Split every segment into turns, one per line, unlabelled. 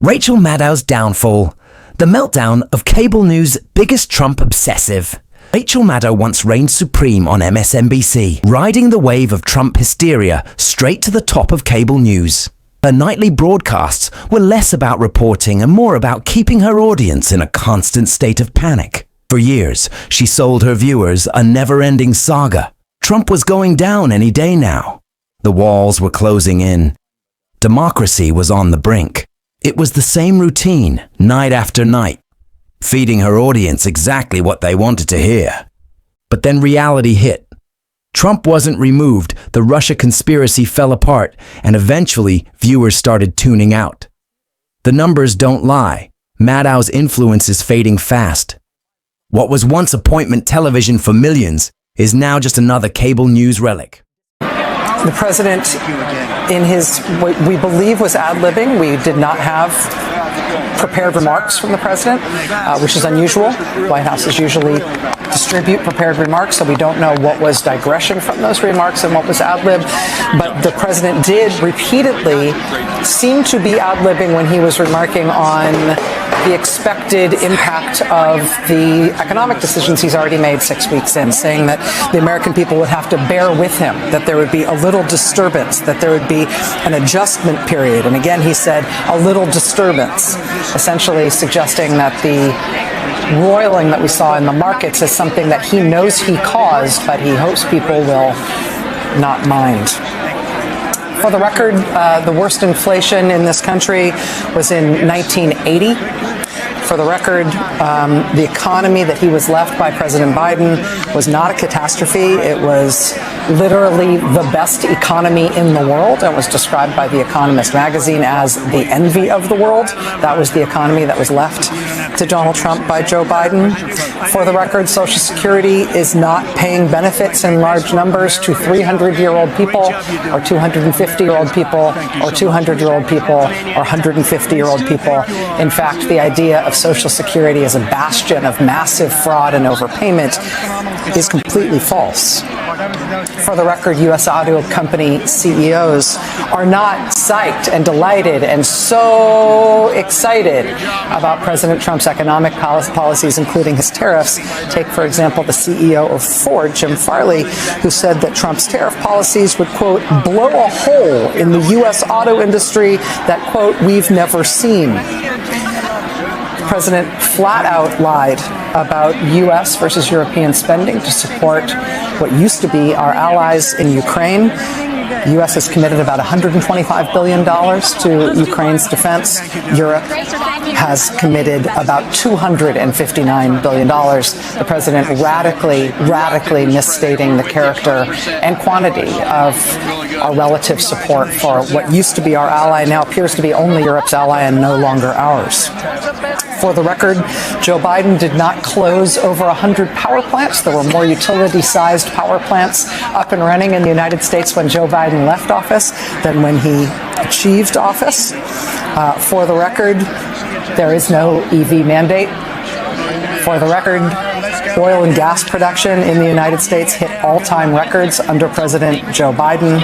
Rachel Maddow's downfall. The meltdown of cable news' biggest Trump obsessive. Rachel Maddow once reigned supreme on MSNBC, riding the wave of Trump hysteria straight to the top of cable news. Her nightly broadcasts were less about reporting and more about keeping her audience in a constant state of panic. For years, she sold her viewers a never-ending saga. Trump was going down any day now. The walls were closing in. Democracy was on the brink. It was the same routine, night after night, feeding her audience exactly what they wanted to hear. But then reality hit. Trump wasn't removed, the Russia conspiracy fell apart, and eventually viewers started tuning out. The numbers don't lie. Maddow's influence is fading fast. What was once appointment television for millions is now just another cable news relic.
The president, in his, what we believe was ad-libbing, we did not have prepared remarks from the president, which is unusual. White Houses usually distribute prepared remarks, so we don't know what was digression from those remarks and what was ad-lib. But the president did repeatedly seem to be ad-libbing when he was remarking on the expected impact of the economic decisions he's already made 6 weeks in, saying that the American people would have to bear with him, that there would be a little disturbance, that there would be an adjustment period. And again, he said a little disturbance, essentially suggesting that the roiling that we saw in the markets is something that he knows he caused, but he hopes people will not mind. For the record, the worst inflation in this country was in 1980. For the record, the economy that he was left by President Biden was not a catastrophe. It was literally the best economy in the world and was described by The Economist magazine as the envy of the world. That was the economy that was left to Donald Trump by Joe Biden. For the record, Social Security is not paying benefits in large numbers to 300-year-old people or 250-year-old people or 200-year-old people or 150-year-old people. In fact, the idea of Social Security as a bastion of massive fraud and overpayment is completely false. For the record, U.S. auto company CEOs are not psyched and delighted and so excited about President Trump's economic policies, including his tariffs. Take, for example, the CEO of Ford, Jim Farley, who said that Trump's tariff policies would, quote, blow a hole in the U.S. auto industry that, quote, we've never seen. The president flat out lied about U.S. versus European spending to support what used to be our allies in Ukraine. The U.S. has committed about $125 billion to Ukraine's defense. Europe has committed about $259 billion. The president radically misstating the character and quantity of our relative support for what used to be our ally, now appears to be only Europe's ally and no longer ours. For the record, Joe Biden did not close over 100 power plants. There were more utility-sized power plants up and running in the United States when Joe Biden left office than when he achieved office. For the record, there is no EV mandate. For the record, oil and gas production in the United States hit all-time records under President Joe Biden.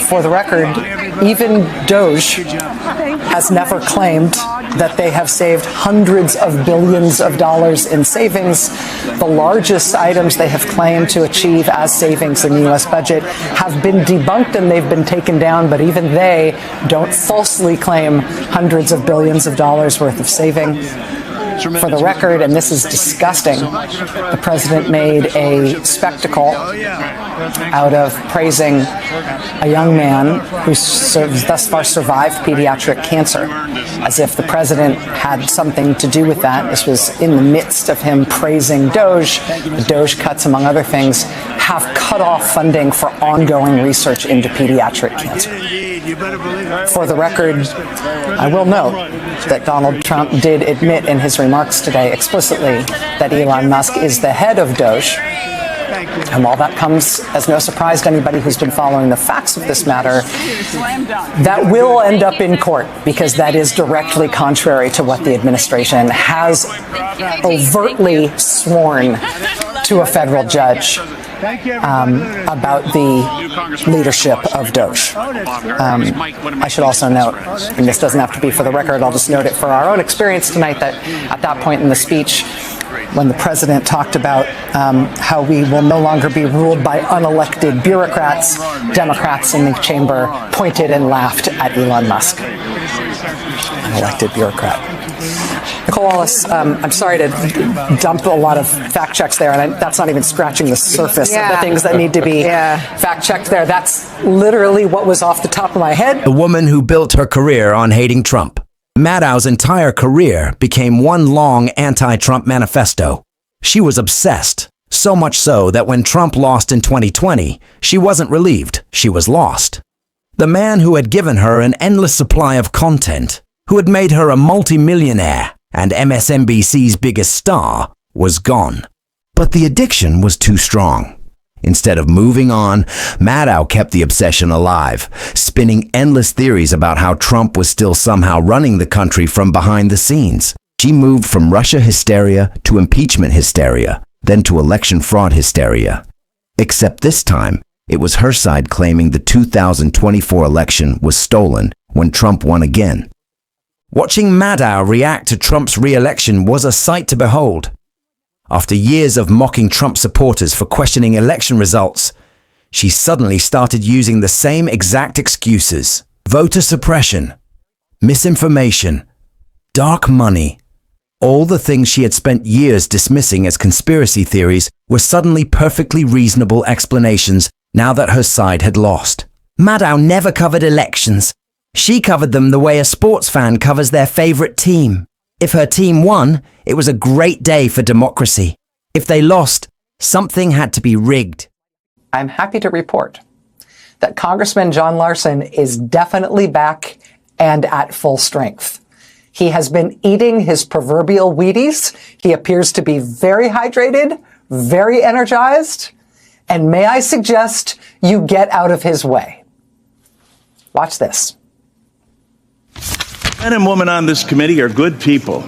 For the record, even Doge has never claimed that they have saved hundreds of billions of dollars in savings. The largest items they have claimed to achieve as savings in the U.S. budget have been debunked and they've been taken down, but even they don't falsely claim hundreds of billions of dollars worth of saving. For the record, and this is disgusting, the president made a spectacle out of praising a young man who thus far survived pediatric cancer, as if the president had something to do with that. This was in the midst of him praising Doge. The Doge cuts, among other things, have cut off funding for ongoing research into pediatric cancer. For the record, I will note that Donald Trump did admit in his remarks today explicitly that Elon Musk is the head of Doge. And while that comes as no surprise to anybody who's been following the facts of this matter, that will end up in court because that is directly contrary to what the administration has overtly sworn to a federal judge about the leadership of Doge. I should also note, and this doesn't have to be for the record, I'll just note it for our own experience tonight, that at that point in the speech, when the president talked about how we will no longer be ruled by unelected bureaucrats, Democrats in the chamber pointed and laughed at Elon Musk. Unelected bureaucrat. Nicole Wallace, I'm sorry to dump a lot of fact checks there, and that's not even scratching the surface of the things that need to be fact checked there. That's literally what was off the top of my head.
The woman who built her career on hating Trump. Maddow's entire career became one long anti-Trump manifesto. She was obsessed, so much so that when Trump lost in 2020, she wasn't relieved, she was lost. The man who had given her an endless supply of content, who had made her a multi-millionaire and MSNBC's biggest star, was gone. But the addiction was too strong. Instead of moving on, Maddow kept the obsession alive, spinning endless theories about how Trump was still somehow running the country from behind the scenes. She moved from Russia hysteria to impeachment hysteria, then to election fraud hysteria. Except this time, it was her side claiming the 2024 election was stolen when Trump won again. Watching Maddow react to Trump's re-election was a sight to behold. After years of mocking Trump supporters for questioning election results, she suddenly started using the same exact excuses. Voter suppression, misinformation, dark money. All the things she had spent years dismissing as conspiracy theories were suddenly perfectly reasonable explanations now that her side had lost. Maddow never covered elections. She covered them the way a sports fan covers their favorite team. If her team won, it was a great day for democracy. If they lost, something had to be rigged.
I'm happy to report that Congressman John Larson is definitely back and at full strength. He has been eating his proverbial Wheaties. He appears to be very hydrated, very energized, and may I suggest you get out of his way. Watch this.
Men and women on this committee are good people.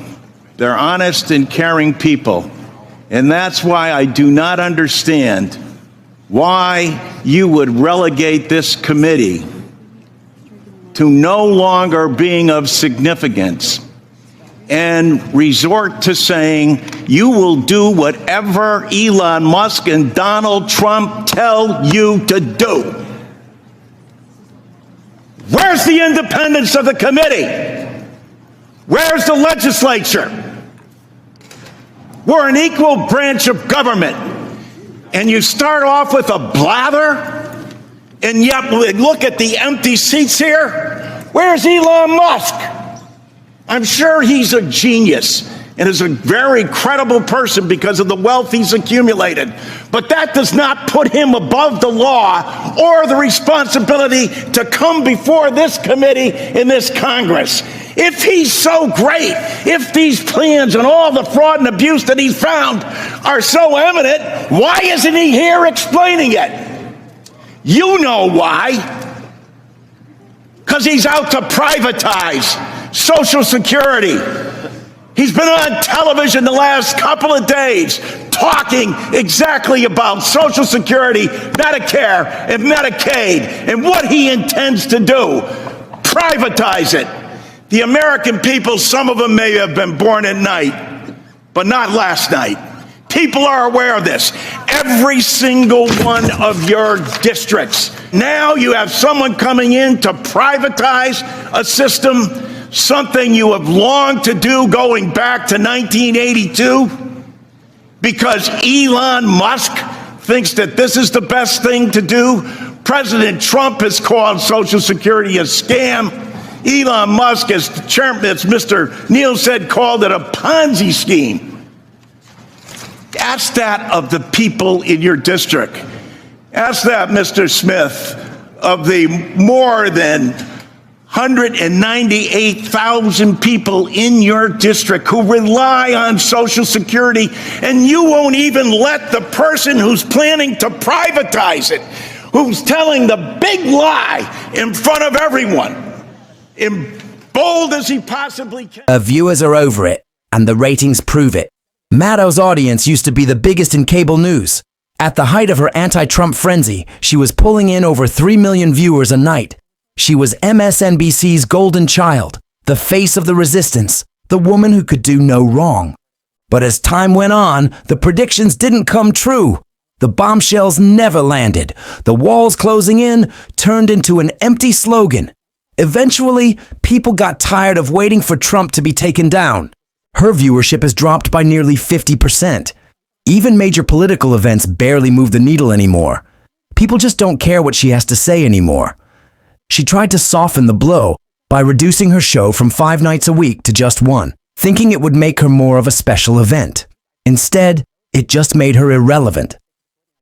They're honest and caring people. And that's why I do not understand why you would relegate this committee to no longer being of significance and resort to saying you will do whatever Elon Musk and Donald Trump tell you to do. Where's the independence of the committee? Where's the legislature? We're an equal branch of government. And you start off with a blather, and yet look at the empty seats here. Where's Elon Musk? I'm sure he's a genius and is a very credible person because of the wealth he's accumulated. But that does not put him above the law or the responsibility to come before this committee in this Congress. If he's so great, if these plans and all the fraud and abuse that he's found are so evident, why isn't he here explaining it? You know why. Because he's out to privatize Social Security. He's been on television the last couple of days talking exactly about Social Security, Medicare, and Medicaid, and what he intends to do. Privatize it. The American people, some of them may have been born at night, but not last night. People are aware of this. Every single one of your districts. Now you have someone coming in to privatize a system, something you have longed to do going back to 1982, because Elon Musk thinks that this is the best thing to do. President Trump has called Social Security a scam. Elon Musk, as the chairman, as Mr. Neal said, called it a Ponzi scheme. Ask that of the people in your district. Ask that, Mr. Smith, of the more than 198,000 people in your district who rely on Social Security, and you won't even let the person who's planning to privatize it, who's telling the big lie in front of everyone, in bold as he possibly can.
Her viewers are over it, and the ratings prove it. Maddow's audience used to be the biggest in cable news. At the height of her anti-Trump frenzy, she was pulling in over 3 million viewers a night. She was MSNBC's golden child, the face of the resistance, the woman who could do no wrong. But as time went on, the predictions didn't come true. The bombshells never landed. The walls closing in turned into an empty slogan. Eventually, people got tired of waiting for Trump to be taken down. Her viewership has dropped by nearly 50%. Even major political events barely move the needle anymore. People just don't care what she has to say anymore. She tried to soften the blow by reducing her show from 5 nights a week to just 1, thinking it would make her more of a special event. Instead, it just made her irrelevant.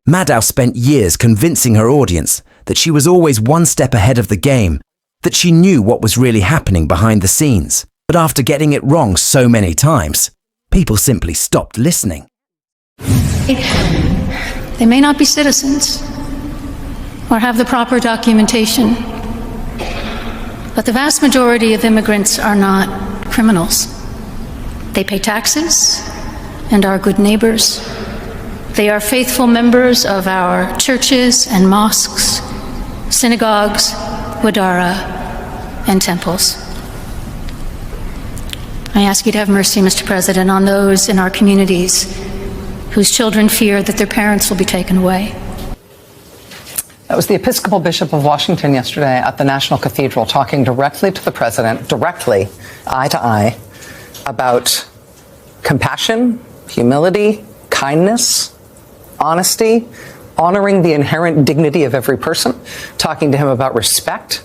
Maddow spent years convincing her audience that she was always one step ahead of the game, that she knew what was really happening behind the scenes. But after getting it wrong so many times, people simply stopped listening.
They may not be citizens or have the proper documentation, but the vast majority of immigrants are not criminals. They pay taxes and are good neighbors. They are faithful members of our churches and mosques, synagogues, wadara, and temples. I ask you to have mercy, Mr. President, on those in our communities whose children fear that their parents will be taken away.
That was the Episcopal Bishop of Washington yesterday at the National Cathedral talking directly to the president, directly, eye to eye, about compassion, humility, kindness, honesty, honoring the inherent dignity of every person, talking to him about respect,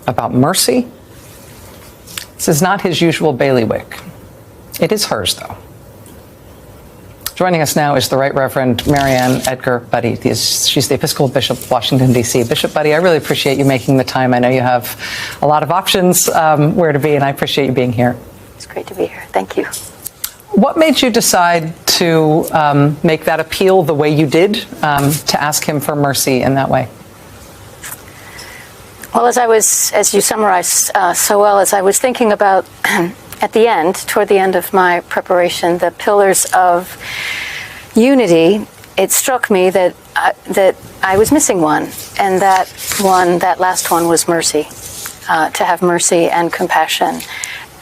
about mercy. This is not his usual bailiwick. It is hers, though. Joining us now is the Right Reverend Marianne Edgar Buddy. She's the Episcopal Bishop of Washington, D.C. Bishop Buddy, I really appreciate you making the time. I know you have a lot of options where to be, and I appreciate you being here.
It's great to be here. Thank you.
What made you decide to make that appeal the way you did, to ask him for mercy in that way?
Well, as you summarized so well, as I was thinking about at the end, toward the end of my preparation, the pillars of unity, it struck me that I was missing one, and that last one was mercy, to have mercy and compassion.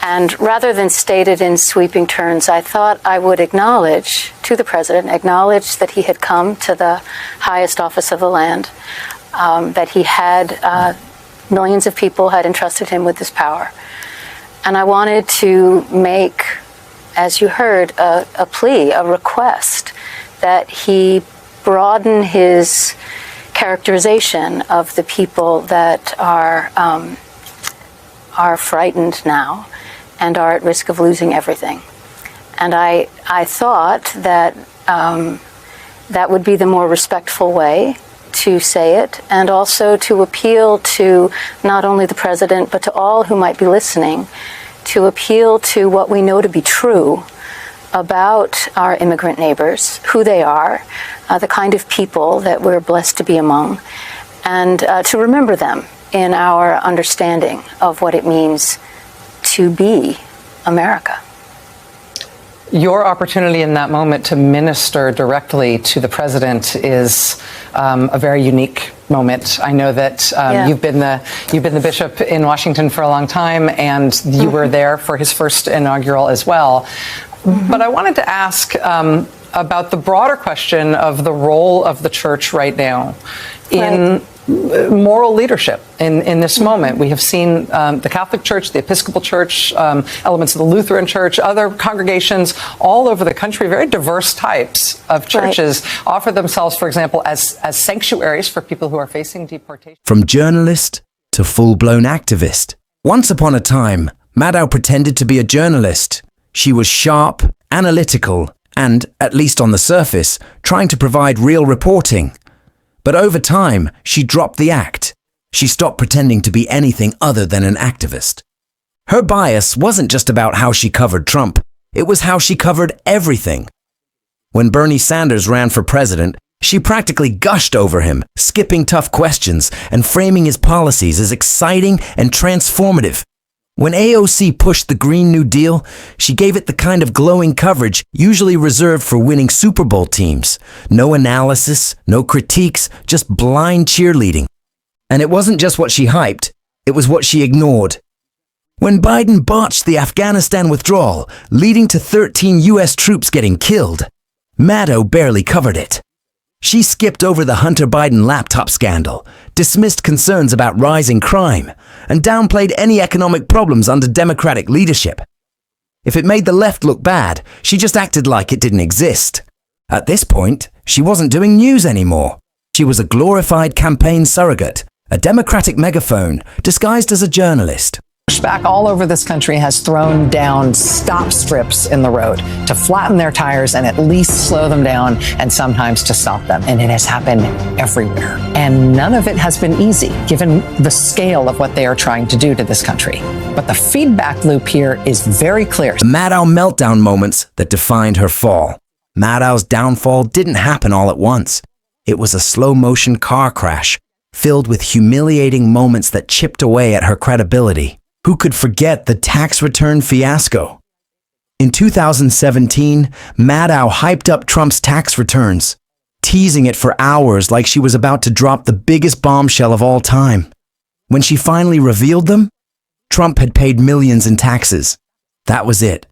And rather than state it in sweeping terms, I thought I would acknowledge to the president, acknowledge that he had come to the highest office of the land, that he had millions of people had entrusted him with this power. And I wanted to make, as you heard, a plea, a request that he broaden his characterization of the people that are frightened now and are at risk of losing everything. And I thought that that would be the more respectful way to say it, and also to appeal to not only the president, but to all who might be listening, to appeal to what we know to be true about our immigrant neighbors, who they are, the kind of people that we're blessed to be among, and to remember them in our understanding of what it means to be America.
Your opportunity in that moment to minister directly to the president is a very unique moment. I know that you've been the bishop in Washington for a long time, and you were there for his first inaugural as well. But I wanted to ask about the broader question of the role of the church right now in moral leadership in this moment. We have seen the Catholic Church, the Episcopal Church, elements of the Lutheran Church, other congregations all over the country, very diverse types of churches, offer themselves, for example, as sanctuaries for people who are facing deportation.
From journalist to full-blown activist. Once upon a time, Maddow pretended to be a journalist. She was sharp, analytical, and, at least on the surface, trying to provide real reporting. But over time, she dropped the act. She stopped pretending to be anything other than an activist. Her bias wasn't just about how she covered Trump, it was how she covered everything. When Bernie Sanders ran for president, she practically gushed over him, skipping tough questions and framing his policies as exciting and transformative. When AOC pushed the Green New Deal, she gave it the kind of glowing coverage usually reserved for winning Super Bowl teams. No analysis, no critiques, just blind cheerleading. And it wasn't just what she hyped, it was what she ignored. When Biden botched the Afghanistan withdrawal, leading to 13 US troops getting killed, Maddow barely covered it. She skipped over the Hunter Biden laptop scandal, dismissed concerns about rising crime, and downplayed any economic problems under Democratic leadership. If it made the left look bad, she just acted like it didn't exist. At this point, she wasn't doing news anymore. She was a glorified campaign surrogate, a Democratic megaphone disguised as a journalist.
Pushback all over this country has thrown down stop strips in the road to flatten their tires and at least slow them down and sometimes to stop them. And it has happened everywhere. And none of it has been easy, given the scale of what they are trying to do to this country. But the feedback loop here is very clear.
The Maddow meltdown moments that defined her fall. Maddow's downfall didn't happen all at once. It was a slow-motion car crash, filled with humiliating moments that chipped away at her credibility. Who could forget the tax return fiasco? In 2017, Maddow hyped up Trump's tax returns, teasing it for hours like she was about to drop the biggest bombshell of all time. When she finally revealed them, Trump had paid millions in taxes. That was it.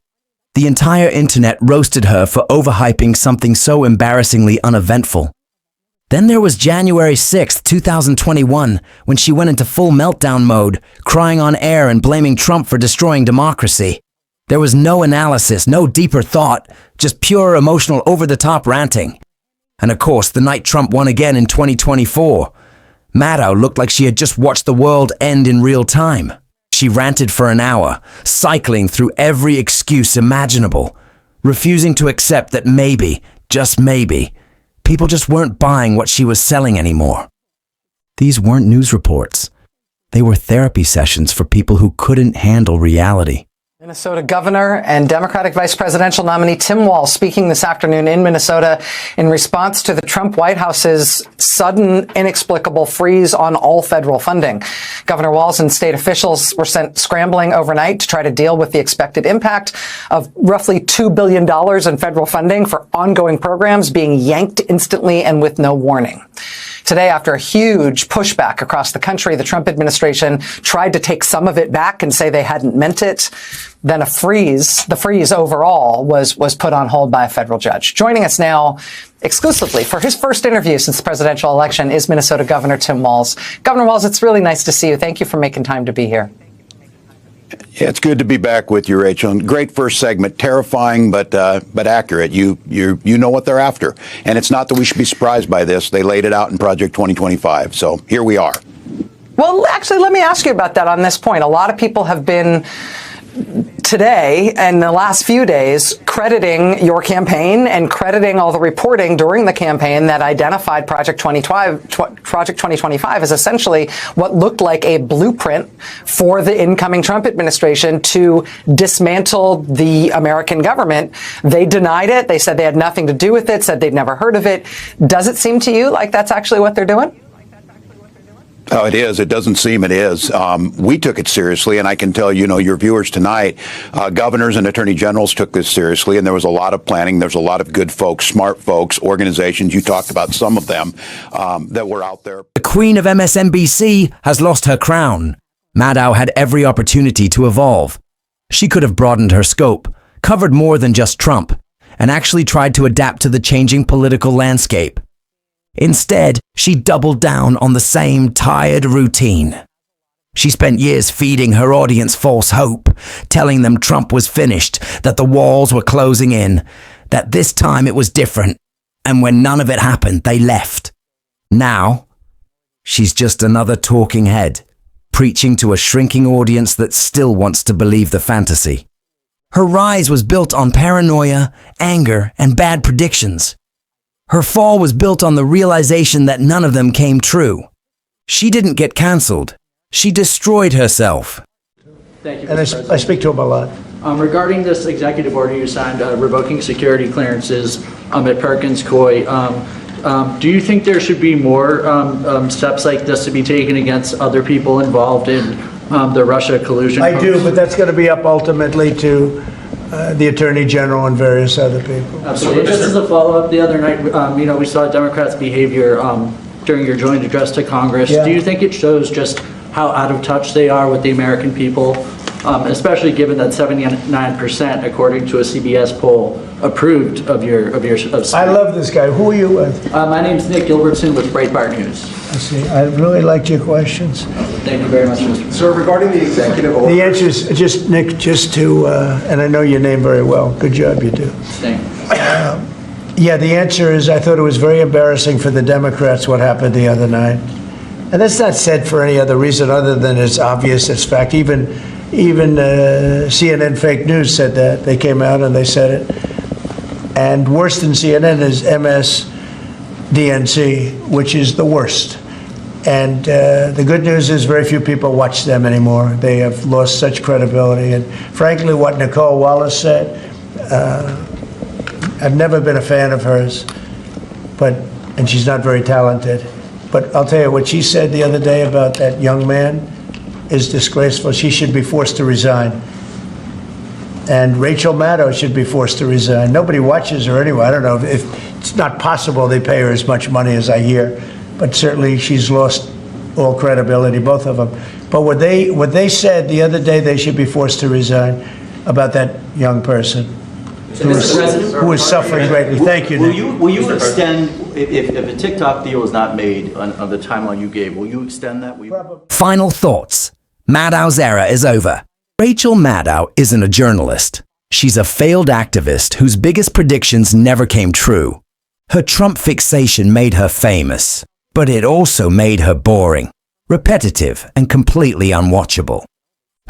The entire internet roasted her for overhyping something so embarrassingly uneventful. Then there was January 6, 2021, when she went into full meltdown mode, crying on air and blaming Trump for destroying democracy. There was no analysis, no deeper thought, just pure emotional over-the-top ranting. And of course, the night Trump won again in 2024, Maddow looked like she had just watched the world end in real time. She ranted for an hour, cycling through every excuse imaginable, refusing to accept that maybe, just maybe, people just weren't buying what she was selling anymore. These weren't news reports. They were therapy sessions for people who couldn't handle reality.
Minnesota Governor and Democratic Vice Presidential nominee Tim Walz speaking this afternoon in Minnesota in response to the Trump White House's sudden, inexplicable freeze on all federal funding. Governor Walz and state officials were sent scrambling overnight to try to deal with the expected impact of roughly $2 billion in federal funding for ongoing programs being yanked instantly and with no warning. Today, after a huge pushback across the country, the Trump administration tried to take some of it back and say they hadn't meant it. Then the freeze overall was put on hold by a federal judge. Joining us now exclusively for his first interview since the presidential election is Minnesota Governor Tim Walz. Governor Walz, it's really nice to see you. Thank you for making time to be here.
Yeah, it's good to be back with you, Rachel. And great first segment, terrifying but accurate. You know what they're after, and it's not that we should be surprised by this. They laid it out in Project 2025, so here we are.
Well, actually, let me ask you about that on this point. A lot of people have been today and the last few days crediting your campaign and crediting all the reporting during the campaign that identified Project 2025 as essentially what looked like a blueprint for the incoming Trump administration to dismantle the American government. They denied it. They said they had nothing to do with it, said they'd never heard of it. Does it seem to you like that's actually what they're doing?
Oh, it is. It doesn't seem it is. We took it seriously, and I can tell your viewers tonight, governors and attorney generals took this seriously, and there was a lot of planning. There's a lot of good folks, smart folks, organizations. You talked about some of them that were out there.
The queen of MSNBC has lost her crown. Maddow had every opportunity to evolve. She could have broadened her scope, covered more than just Trump, and actually tried to adapt to the changing political landscape. Instead, she doubled down on the same tired routine. She spent years feeding her audience false hope, telling them Trump was finished, that the walls were closing in, that this time it was different, and when none of it happened, they left. Now, she's just another talking head, preaching to a shrinking audience that still wants to believe the fantasy. Her rise was built on paranoia, anger, and bad predictions. Her fall was built on the realization that none of them came true. She didn't get canceled. She destroyed herself.
Thank you.
And I speak to him a lot.
Regarding this executive order you signed revoking security clearances at Perkins Coie, do you think there should be more steps like this to be taken against other people involved in the Russia Collusion
I do,
hoax?
but that's going to be up ultimately to the Attorney General and various other people.
Absolutely. Just as a follow-up, the other night, we saw Democrats' behavior during your joint address to Congress.
Yeah.
Do you think it shows just how out of touch they are with the American people, especially given that 79%, according to a CBS poll, approved of your
I love this guy. Who are you with?
My name's Nick Gilbertson with Breitbart News.
I see. I really liked your questions.
Thank you very much, Mr.
Sir, regarding the executive order.
The answer is just, Nick, just to, and I know your name very well. Good job, you do.
Thank you.
Yeah, the answer is I thought it was very embarrassing for the Democrats what happened the other night. And that's not said for any other reason other than it's obvious, it's fact. Even CNN fake news said that. They came out and they said it. And worse than CNN is MSDNC, which is the worst. And the good news is very few people watch them anymore. They have lost such credibility. And frankly, what Nicole Wallace said, I've never been a fan of hers, and she's not very talented. But I'll tell you, what she said the other day about that young man is disgraceful. She should be forced to resign. And Rachel Maddow should be forced to resign. Nobody watches her anyway. I don't know if it's not possible they pay her as much money as I hear, but certainly she's lost all credibility, both of them. But what they said the other day, they should be forced to resign about that young person who is suffering greatly. Thank you, Nick.
Will you extend, if a TikTok deal is not made on the timeline you gave, will you extend that?
Final thoughts. Maddow's era is over. Rachel Maddow isn't a journalist. She's a failed activist whose biggest predictions never came true. Her Trump fixation made her famous, but it also made her boring, repetitive, and completely unwatchable.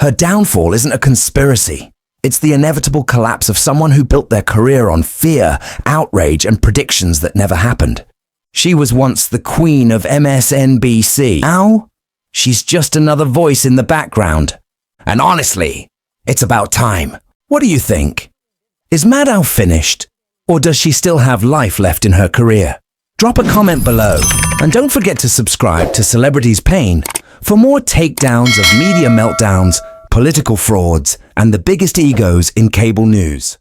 Her downfall isn't a conspiracy. It's the inevitable collapse of someone who built their career on fear, outrage, and predictions that never happened. She was once the queen of MSNBC. Now, she's just another voice in the background. And honestly, it's about time. What do you think? Is Maddow finished? Or does she still have life left in her career? Drop a comment below. And don't forget to subscribe to Celebrities Pain for more takedowns of media meltdowns, political frauds, and the biggest egos in cable news.